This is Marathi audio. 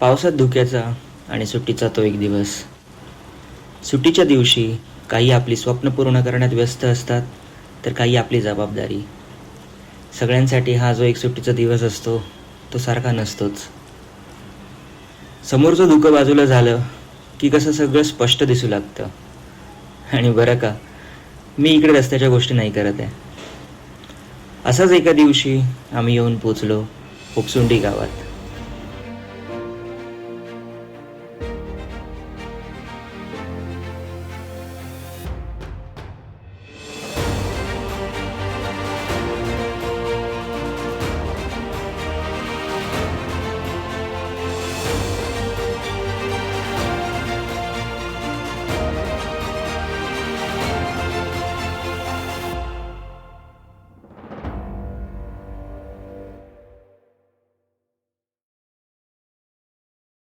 पावसात धुक्याचा आणि सुट्टीचा तो एक दिवस. सुट्टीच्या दिवशी काही आपली स्वप्न पूर्ण करण्यात व्यस्त असतात, तर काही आपली जबाबदारी. सगळ्यांसाठी हा जो एक सुट्टीचा दिवस असतो तो सारखा नसतोच. समोरचं धुकं बाजूला झालं की कसं सगळं स्पष्ट दिसू लागतं. आणि बरं का, मी इकडे रस्त्याच्या गोष्टी नाही करत आहे. असाच एका दिवशी आम्ही येऊन पोचलो पोपसुंडी गावात.